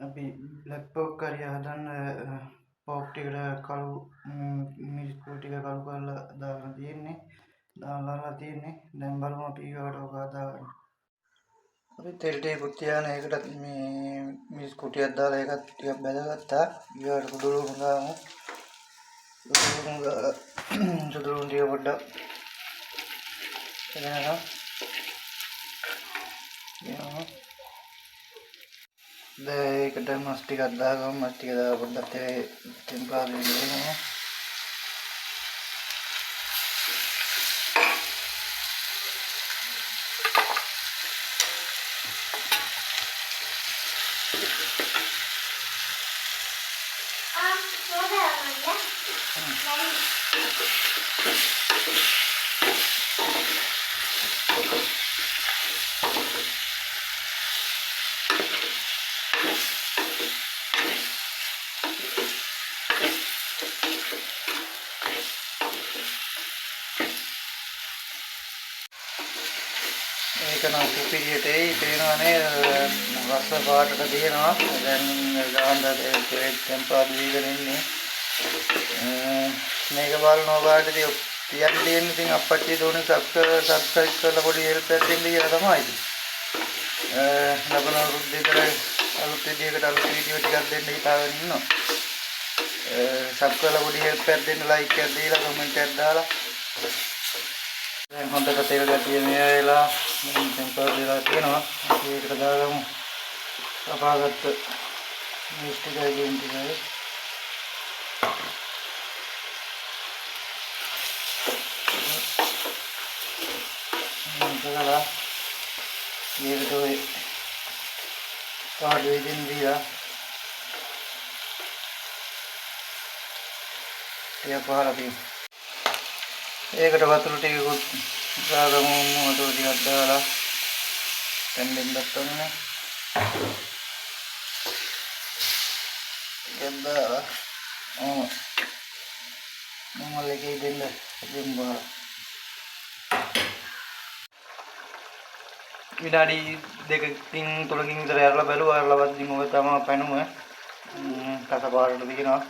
අපි black pork කරිය හදන්න pork ටිකට කළු මිරිස් ටික කළු කරලා දාලා තියෙන්නේ. දාලා තියෙන්නේ. දැන් බලමු අපි ඊවට ඔක හදාගන්න. අපි තෙල් ටිකක් තියාගෙන ඒකට මේ මිරිස් කුටියක් දාලා ඒකත් ටිකක් බැලගත්තා. ඊවට සුදු ලුණු දාමු. සුදු ලුණු ටික පොඩ්ඩක් එනවා. ඒකට මස් ටිකක් දාගමු. මස් ටික දාලා පොඩ්ඩක් ටෙම්පරාදු වෙනවා. ඒක නම් කුපිරියටයි පේනවනේ රස පාටට දෙනවා. දැන් ගාන්න ටෙම්පරාදු වීගෙන ඉන්නේ. මේක බලන ඔයාලටදී කියන්න දෙන්නේ ඉතින් අප්පච්චි දෝනේ සබ්ස්ක්‍රයිබ් කරලා පොඩි හෙල්ප් එකක් දෙන්න කියලා තමයි ඉතින්. ලබන රුද්දේතර අලුත් විදියකට අලුත් වීඩියෝ ටිකක් දෙන්න හිතාගෙන ඉන්නවා. සබ් කරලා පොඩි හෙල්ප් එකක් දෙන්න, ලයික් එකක් දීලා කමෙන්ට් එකක් දාලා. දැන් හොඳට තෙල් ගැටිය මේ වෙලා ටෙම්පර් වෙලා තියෙනවා. අපි ඒකට දාගමු කපාගත්ත මිස් ටිකයි ගෙන් ටිකයි. කලලා මේකට ඔය කාඩ් වේදින් දීලා ටික පහලා තියෙනවා. ඒකට වතුර ටිකකුත් දාගමු. වතුර ටිකක් දාලා තැම්බෙන්නත් ඕනේ. ටිකක් දාලා මොමල් එකේ දෙන්න දෙම්බා. විනාඩි 2කින් 3කින් විතර ඇරලා බැලුවා. ඇරලා වදින් ඔය තමයි පැනුම. කස පාටට දිනනවා.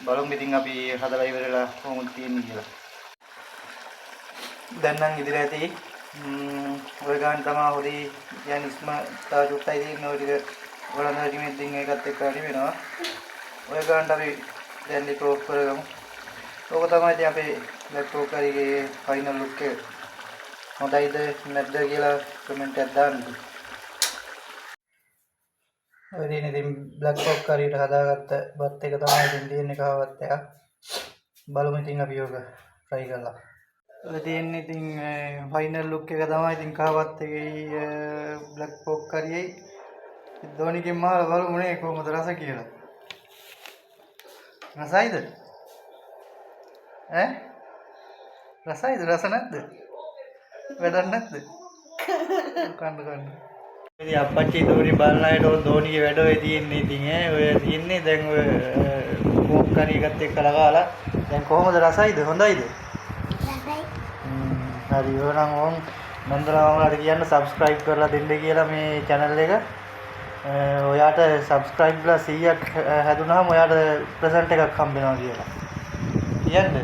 බලමු ඉතින් අපි හදලා ඉවරලා කොහොමද තියෙන්නේ කියලා. දැන් නම් ඉදිරිය ඇති ඔය ගාන තමයි හොරි කියන්නේ ඉස්මතා චුට්ටයි තියෙන්නේ. ඔය ටික ඔයාලා රෙඩිමේඩ් එකත් එක්ක හරි වෙනවා. ඔය ගානට අපි දැන් ලිප් ඔෆ් කරගමු. ඕක තමයි ඉතින් අපේ ලැප්ටොප් එකේ ෆයිනල් ලුක් එක. හොඳයිද නැද්ද කියලා කමෙන්ට් එකක් දාන්න. ඔය දින ඉතින් බ්ලැක් පොක් කරියට හදාගත්ත බත් එක තමයි ඉතින් තියෙන්නේ කහවත් එක. බලමු ඉතින් අපි ඔක try කරලා. ඔය තියෙන්නේ ඉතින් ෆයිනල් ලුක් එක තමයි ඉතින් කහවත් එකේ බ්ලැක් පොක් කරියේ. ධෝනිකින් මාලා බලමු නේ කොහොමද රස කියලා. රසයිද? රසයිද? රස නැද්ද? වැඩක් නැද්ද? කන්න. ඉතින් අප්පච්චි ධෝනි බලන අයට ඔය ධෝනිගේ වැඩ ඔය තියෙන්නේ ඉතින් ඔය තියෙන්නේ දැන් ඔය පොක් කරි එකත් එක්ක ලගාලා. දැන් කොහොමද රසයිද? හොඳයිද? රසයි. හරි ඕනම් ඕම් නන්දරාමලාට කියන්න subscribe කරලා දෙන්න කියලා මේ channel එක. ඔයාට subscribe ලා 100ක් හැදුනහම ඔයාට present එකක් හම්බ වෙනවා කියලා. කියන්න.